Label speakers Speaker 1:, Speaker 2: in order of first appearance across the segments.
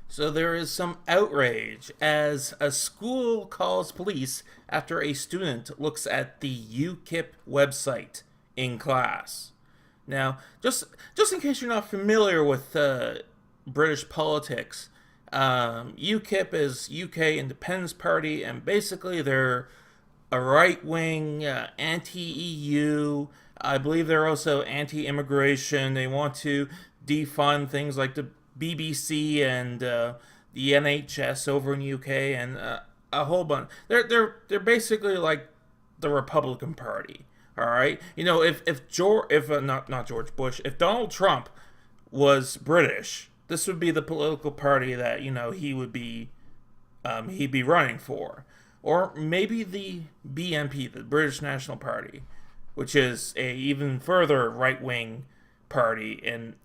Speaker 1: So there is some outrage as a school calls police after a student looks at the UKIP website in class. Now, just in case you're not familiar with British politics, UKIP is UK Independence Party, and basically they're a right wing, anti EU. I believe they're also anti immigration. They want to defund things like the BBC and the NHS over in UK and a whole bunch. They're basically like the Republican Party. All right, if not George Bush, if Donald Trump was British, this would be the political party that he'd be running for, or maybe the BNP, the British National Party, which is a even further right wing party. And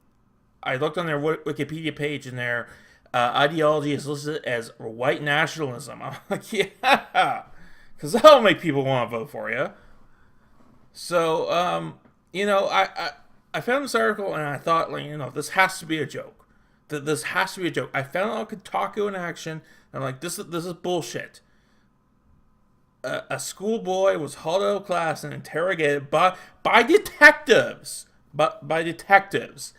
Speaker 1: I looked on their Wikipedia page, and their ideology is listed as white nationalism. I'm like, yeah, because that'll make people want to vote for you. So, I found this article and I thought, this has to be a joke. This has to be a joke. I found it on Kotaku in action. And I'm like, this is bullshit. A schoolboy was hauled out of class and interrogated by detectives. By detectives.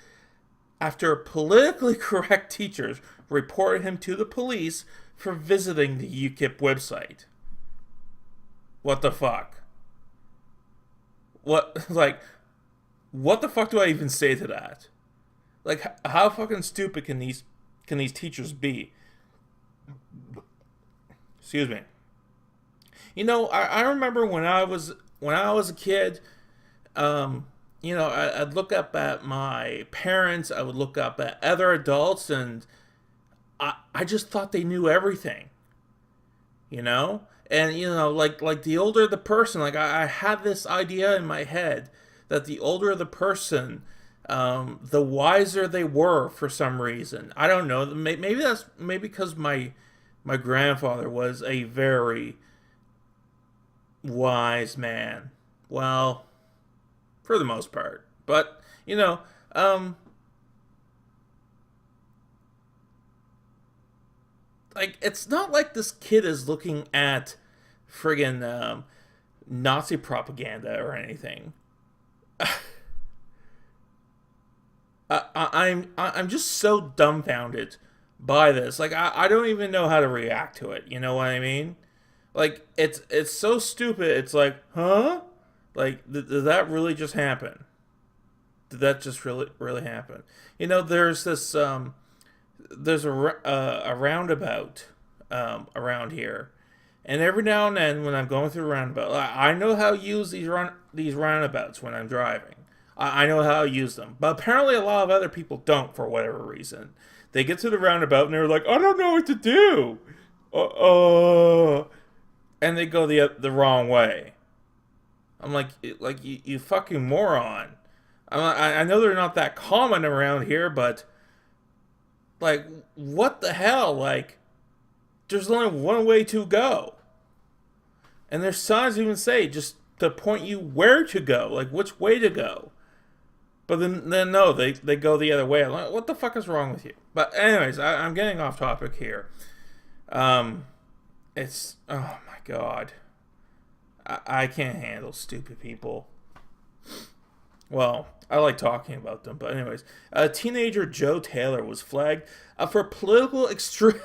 Speaker 1: After politically correct teachers reported him to the police for visiting the UKIP website. What the fuck? What the fuck do I even say to that? Like, how fucking stupid can these teachers be? Excuse me. I remember when I was a kid, I'd look up at my parents, I would look up at other adults, and I just thought they knew everything. And like the older the person, like I had this idea in my head that the older the person, the wiser they were for some reason. I don't know. Maybe because my grandfather was a very wise man. Well, for the most part, but like it's not like this kid is looking at friggin' Nazi propaganda or anything. I'm just so dumbfounded by this. Like I don't even know how to react to it. You know what I mean? Like it's so stupid. It's like, huh? Like did that really just happen? Did that just really happen? There's a roundabout around here, and every now and then when I'm going through a roundabout, I know how to use these roundabouts when I'm driving. I know how to use them, but apparently a lot of other people don't for whatever reason. They get to the roundabout and they're like, I don't know what to do, and they go the wrong way. I'm like you fucking moron. I know they're not that common around here, but like, what the hell? Like, there's only one way to go. And there's signs even say just to point you where to go, like which way to go. But then no, they go the other way. I'm like, what the fuck is wrong with you? But anyways, I'm getting off topic here. It's, oh my god. I can't handle stupid people. Well, I like talking about them, but anyways, teenager Joe Taylor was flagged for political extremism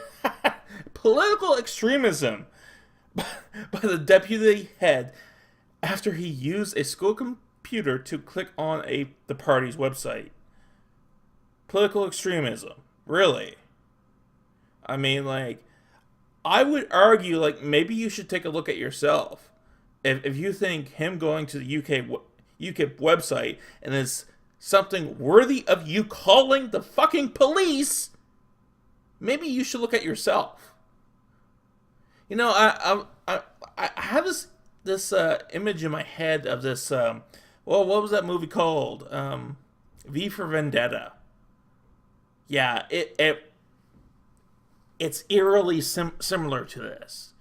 Speaker 1: by the deputy head after he used a school computer to click on the party's website. Political extremism, really? I mean, like, I would argue, like, maybe you should take a look at yourself. If you think him going to the UKIP website and is something worthy of you calling the fucking police, maybe you should look at yourself. I have this image in my head of this. What was that movie called? V for Vendetta. Yeah, it's eerily similar to this.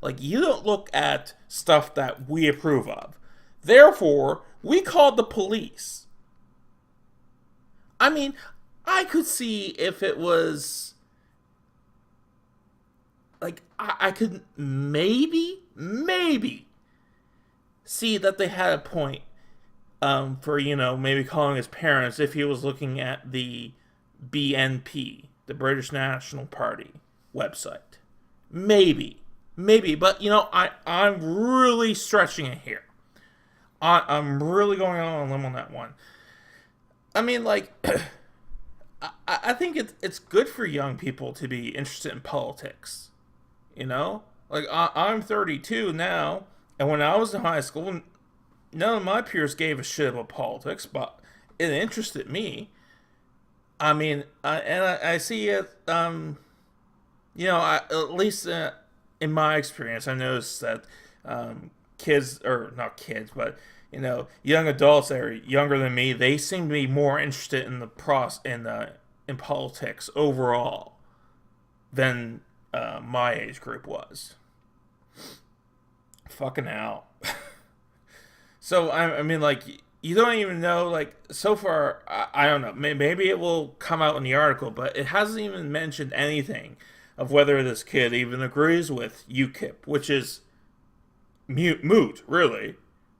Speaker 1: Like, you don't look at stuff that we approve of. Therefore, we called the police. I mean, I could see if it was I could maybe see that they had a point for, maybe calling his parents if he was looking at the BNP, the British National Party website. Maybe, but I'm really stretching it here. I'm really going on a limb on that one. I mean, like, I think it's good for young people to be interested in politics. Like I'm 32 now, and when I was in high school, none of my peers gave a shit about politics, but it interested me. I mean, I see it. At least in my experience, I noticed that kids, or not kids, but young adults that are younger than me, they seem to be more interested in in politics overall than my age group was. Fucking hell. So I mean, like, you don't even know, like, so far, I don't know, maybe it will come out in the article, but it hasn't even mentioned anything of whether this kid even agrees with UKIP, which is moot, really.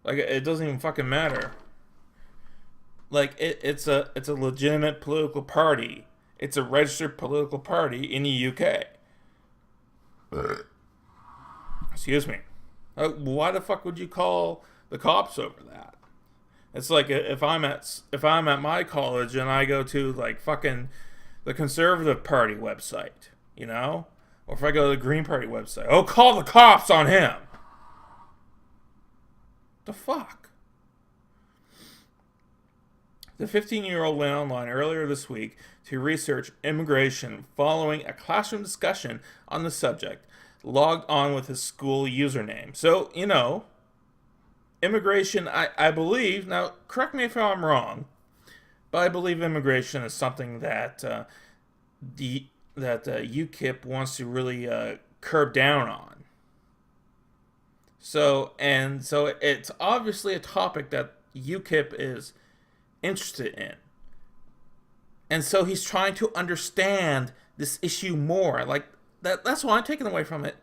Speaker 1: Like, it doesn't even fucking matter. Like, it's a legitimate political party. It's a registered political party in the UK. Excuse me. Why the fuck would you call the cops over that? It's like if I'm at my college and I go to, like, fucking the Conservative Party website, or if I go to the Green Party website, oh, call the cops on him. The fuck? The 15-year-old went online earlier this week to research immigration following a classroom discussion on the subject, logged on with his school username. So, immigration, I believe, now correct me if I'm wrong, but I believe immigration is something that UKIP wants to really curb down on. So it's obviously a topic that UKIP is interested in. And so he's trying to understand this issue more. Like, that's what I'm taking away from it.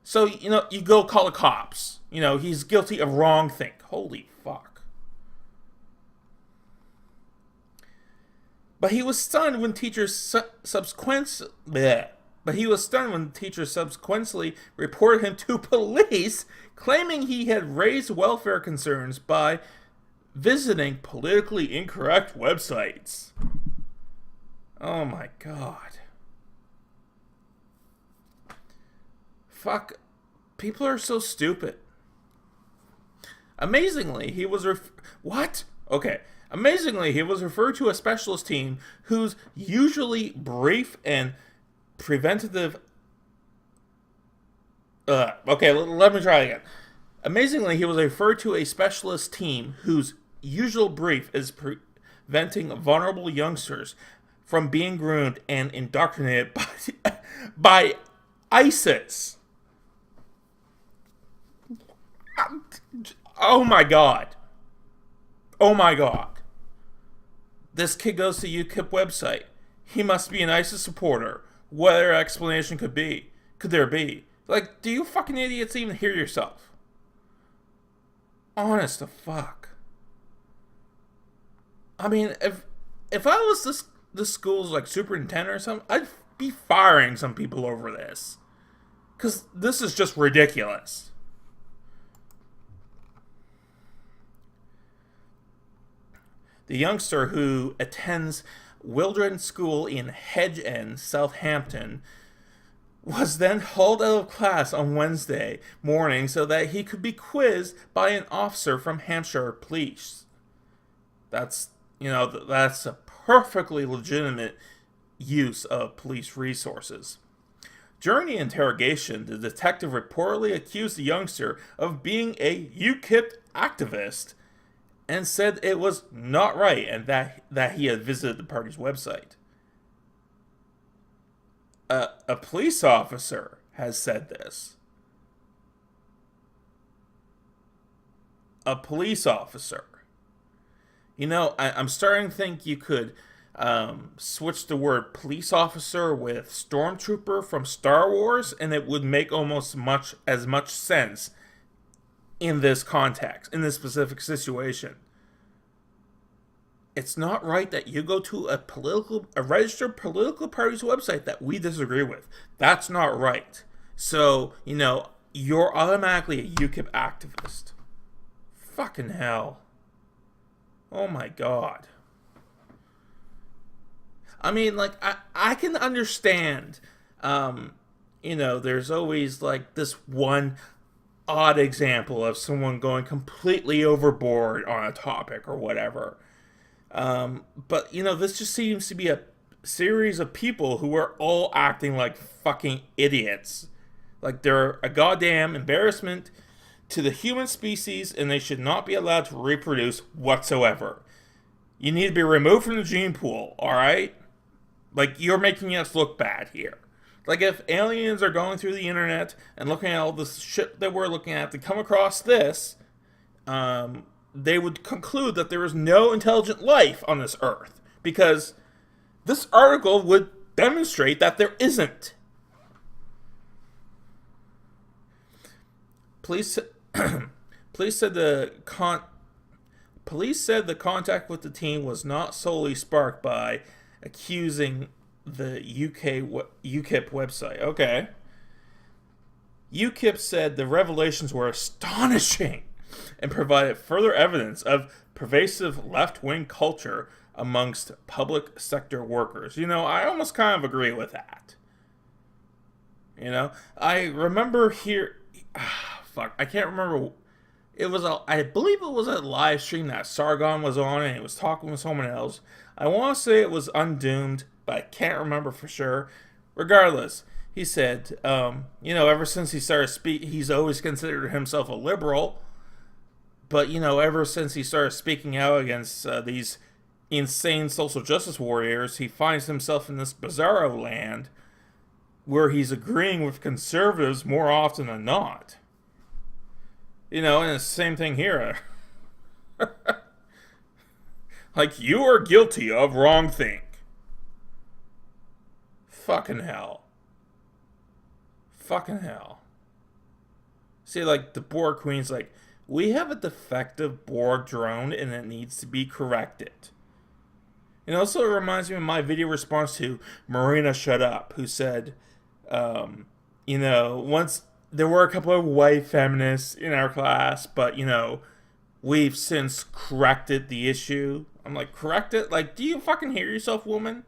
Speaker 1: So, you go call the cops. He's guilty of wrongthink. Holy fuck. But he was stunned when teachers subsequently reported him to police, claiming he had raised welfare concerns by visiting politically incorrect websites. Oh my god. Fuck. People are so stupid. Amazingly, he was what? Okay. Amazingly, he was referred to a specialist team whose usually brief and preventative... okay, let me try again. Amazingly, he was referred to a specialist team whose usual brief is preventing vulnerable youngsters from being groomed and indoctrinated by ISIS. Oh my god. Oh my god. This kid goes to UKIP website. He must be an ISIS supporter. What other explanation could there be? Like, do you fucking idiots even hear yourself? Honest to fuck. I mean, if I was this school's, like, superintendent or something, I'd be firing some people over this. Because this is just ridiculous. The youngster, who attends Wildren School in Hedge End, Southampton, was then hauled out of class on Wednesday morning so that he could be quizzed by an officer from Hampshire Police. That's a perfectly legitimate use of police resources. During the interrogation, the detective reportedly accused the youngster of being a UKIP activist and said it was not right and that he had visited the party's website. A police officer has said this. A police officer. I'm starting to think you could switch the word police officer with stormtrooper from Star Wars, and it would make almost as much sense in this context, in this specific situation. It's not right that you go to a registered political party's website that we disagree with. That's not right. So, you're automatically a UKIP activist. Fucking hell. Oh my god. I mean, like, I can understand, there's always, like, this one odd example of someone going completely overboard on a topic or whatever. But, this just seems to be a series of people who are all acting like fucking idiots. Like, they're a goddamn embarrassment to the human species, and they should not be allowed to reproduce whatsoever. You need to be removed from the gene pool, alright? Like, you're making us look bad here. Like, if aliens are going through the internet and looking at all this shit that we're looking at to come across this, they would conclude that there is no intelligent life on this earth. Because this article would demonstrate that there isn't. Police said the contact with the team was not solely sparked by accusing the UKIP website. Okay. UKIP said the revelations were astonishing and provided further evidence of pervasive left-wing culture amongst public sector workers. I almost kind of agree with that. I remember here... fuck, I can't remember. I believe it was a live stream that Sargon was on, and he was talking with someone else. I want to say it was Undoomed, but I can't remember for sure. Regardless, he said, ever since he started speaking, he's always considered himself a liberal. But, ever since he started speaking out against these insane social justice warriors, he finds himself in this bizarro land where he's agreeing with conservatives more often than not. And it's the same thing here. Like, you are guilty of wrongthink. Fucking hell. Fucking hell. See, like, the Borg Queen's like, we have a defective Borg drone and it needs to be corrected. And also it reminds me of my video response to Marina Shut Up, who said, once there were a couple of white feminists in our class, but, we've since corrected the issue. I'm like, correct it? Like, do you fucking hear yourself, woman?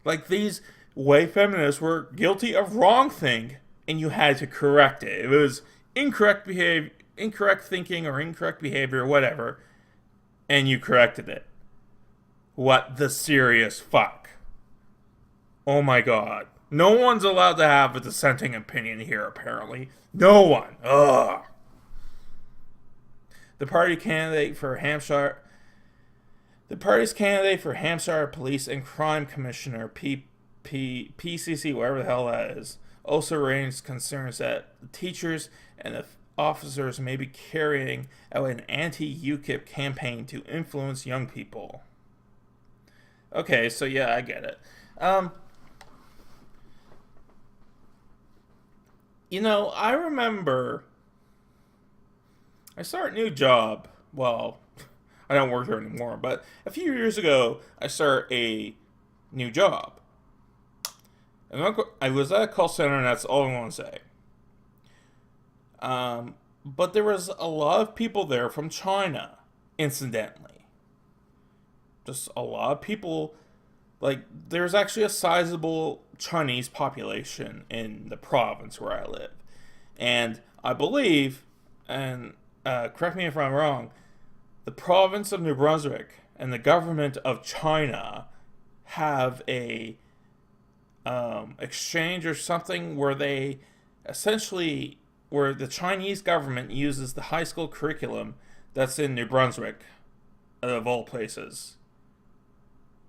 Speaker 1: Like, these white feminists were guilty of wrongthink, and you had to correct it. It was incorrect thinking, or incorrect behavior, or whatever, and you corrected it. What the serious fuck? Oh my god. No one's allowed to have a dissenting opinion here, apparently. No one. Ugh. The party's candidate for Hampshire Police and Crime Commissioner, PCC, whatever the hell that is, also raised concerns that the teachers and the officers may be carrying out an anti-UKIP campaign to influence young people. Okay, so yeah, I get it. I remember I started a new job. Well, I don't work here anymore, but a few years ago, I started a new job. And I was at a call center, and that's all I want to say. But there was a lot of people there from China, incidentally. Just a lot of people. Like, there's actually a sizable Chinese population in the province where I live. And I believe, and correct me if I'm wrong, the province of New Brunswick and the government of China have a exchange or something where they essentially, where the Chinese government uses the high school curriculum that's in New Brunswick, of all places.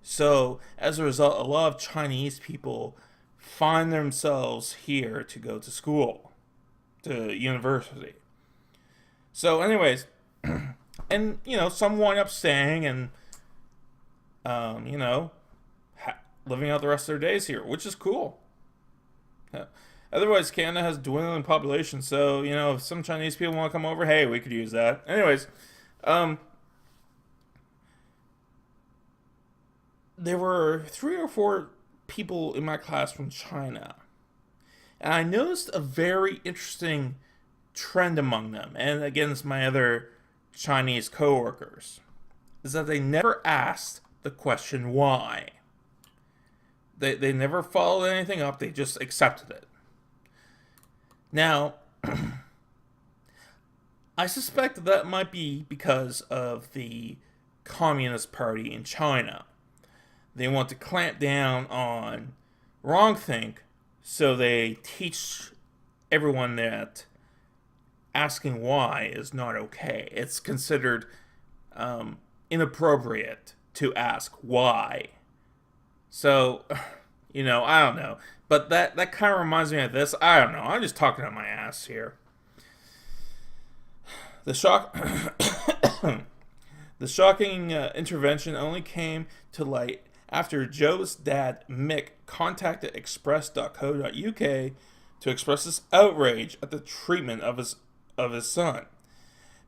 Speaker 1: So, as a result, a lot of Chinese people find themselves here to go to school, to university. So, anyways, and, some wind up staying, and you know, living out the rest of their days here, which is cool. Yeah. Otherwise, Canada has dwindling population, so, you know, if some Chinese people want to come over, hey, we could use that. Anyways, um, there were 3 or 4 people in my class from China, and I noticed a very interesting trend among them, and against my other Chinese coworkers, is that they never asked the question why. They never followed anything up, they just accepted it. Now, I suspect that might be because of the Communist Party in China. They want to clamp down on wrongthink, so they teach everyone that asking why is not okay. It's considered inappropriate to ask why. So, you know, I don't know. But that kind of reminds me of this. I don't know. I'm just talking out my ass here. The shocking intervention only came to light after Joe's dad, Mick, contacted express.co.uk to express his outrage at the treatment of his son,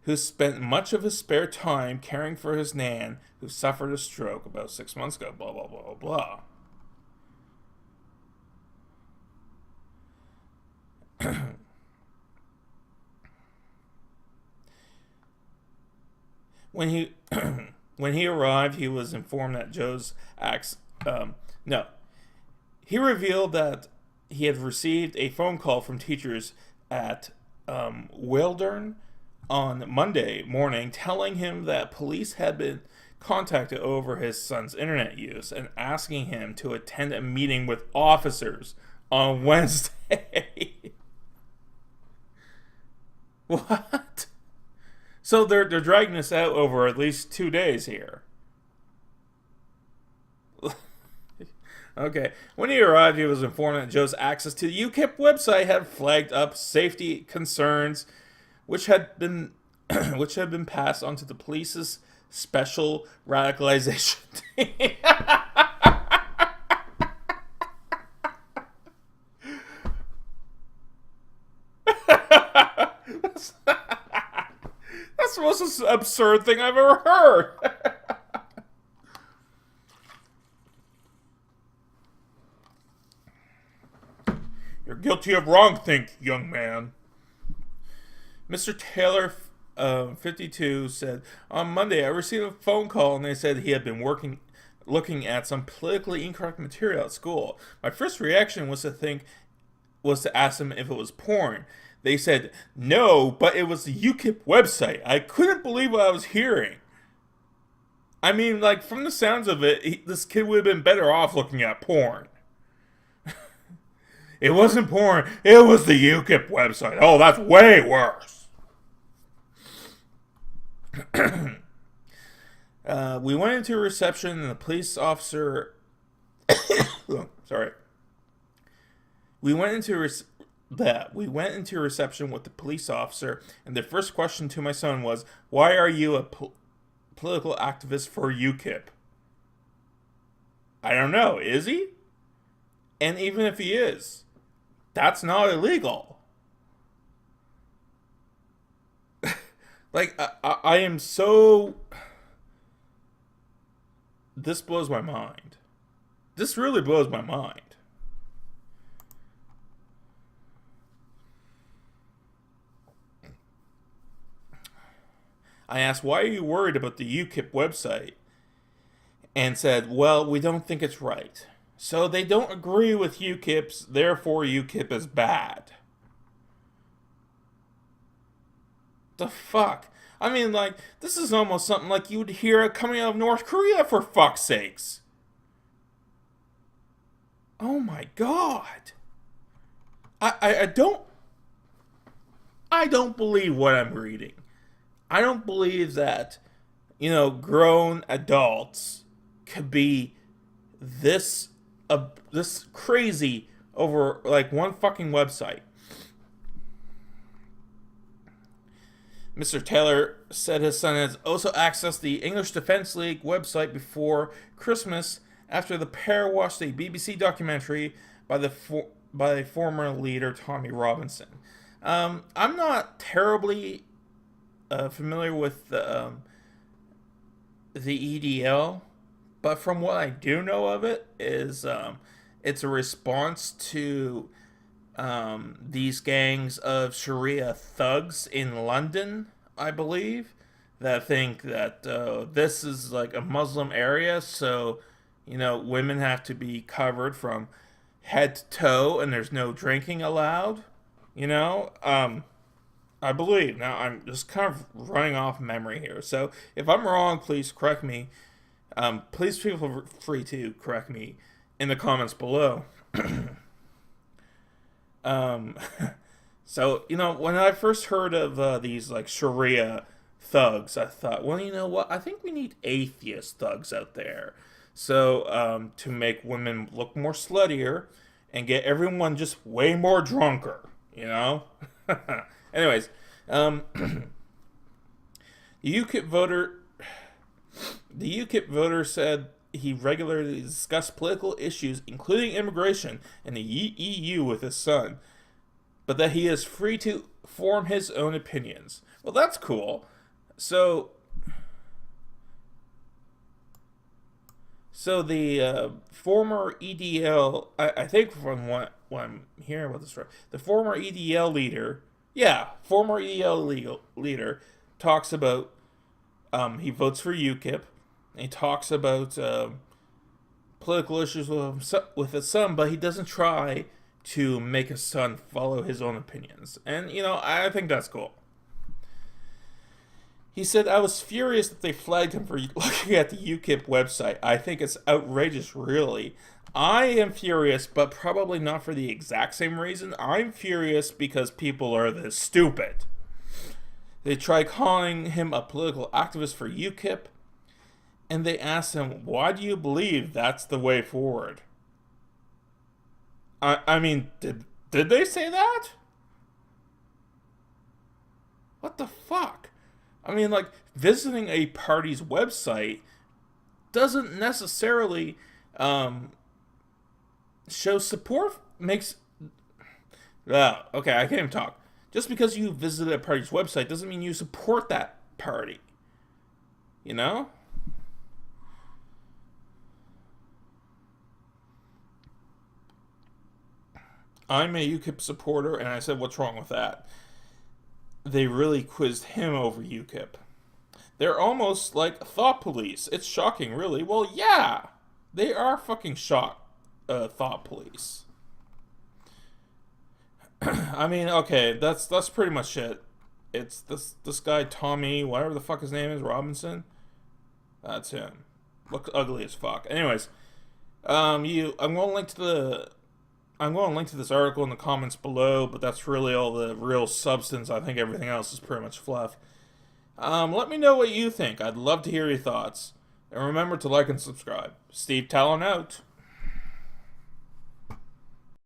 Speaker 1: who spent much of his spare time caring for his nan, who suffered a stroke about 6 months ago, blah, blah, blah, blah. When he when he arrived, he was informed that Joe's acts. No, he revealed that he had received a phone call from teachers at Wildern on Monday morning, telling him that police had been contacted over his son's internet use and asking him to attend a meeting with officers on Wednesday. What? So they're dragging this out over at least 2 days here. Okay. When he arrived, he was informed that Joe's access to the UKIP website had flagged up safety concerns, which had been passed on to the police's special radicalization team. That's the most absurd thing I've ever heard. You're guilty of wrongthink, young man. Mr. Taylor, 52, said, on Monday, I received a phone call and they said he had been looking at some politically incorrect material at school. My first reaction was to ask them if it was porn. They said, no, but it was the UKIP website. I couldn't believe what I was hearing. I mean, like, from the sounds of it, this kid would have been better off looking at porn. It wasn't porn. It was the UKIP website. Oh, that's way worse. We went into reception and the police officer... sorry. We went into reception with the police officer, and the first question to my son was, why are you a political activist for UKIP? I don't know, is he? And even if he is, that's not illegal. Like, I am so... This blows my mind. This really blows my mind. I asked, why are you worried about the UKIP website? And said, well, we don't think it's right. So they don't agree with UKIP's, therefore UKIP is bad. The fuck? I mean, like, this is almost something like you would hear coming out of North Korea, for fuck's sakes. Oh my god. I don't believe what I'm reading. I don't believe that, you know, grown adults could be this crazy over, like, one fucking website. Mr. Taylor said his son has also accessed the English Defence League website before Christmas after the pair watched a BBC documentary by former leader Tommy Robinson. I'm not terribly familiar with the EDL, but from what I do know of it is it's a response to these gangs of Sharia thugs in London, I believe, that think that this is like a Muslim area, so women have to be covered from head to toe, and there's no drinking allowed. I believe. Now I'm just kind of running off memory here, so if I'm wrong, please correct me. Please feel free to correct me in the comments below. So, when I first heard of these, like, Sharia thugs, I thought, well, you know what? I think we need atheist thugs out there. So, to make women look more sluttier and get everyone just way more drunker, Anyways, the UKIP voter said he regularly discussed political issues, including immigration and the EU, with his son, but that he is free to form his own opinions. Well, that's cool. So the former EDL, I think from what I'm hearing about this story, the former EDL leader, talks about, he votes for UKIP, and he talks about political issues with his son, but he doesn't try to make his son follow his own opinions. And, I think that's cool. He said, I was furious that they flagged him for looking at the UKIP website. I think it's outrageous, really. I am furious, but probably not for the exact same reason. I'm furious because people are this stupid. They try calling him a political activist for UKIP, and they asked him, why do you believe that's the way forward? I mean, did they say that? What the fuck? I mean, like, visiting a party's website doesn't necessarily show support. Okay, I can't even talk. Just because you visited a party's website doesn't mean you support that party. I'm a UKIP supporter, and I said, what's wrong with that? They really quizzed him over UKIP. They're almost like thought police. It's shocking, really. Well, yeah, they are fucking thought police. I mean, okay, that's pretty much it. It's this guy Tommy, whatever the fuck his name is, Robinson. That's him. Looks ugly as fuck. Anyways, I'm going to link to this article in the comments below, but that's really all the real substance. I think everything else is pretty much fluff. Let me know what you think. I'd love to hear your thoughts. And remember to like and subscribe. Steve Talon out.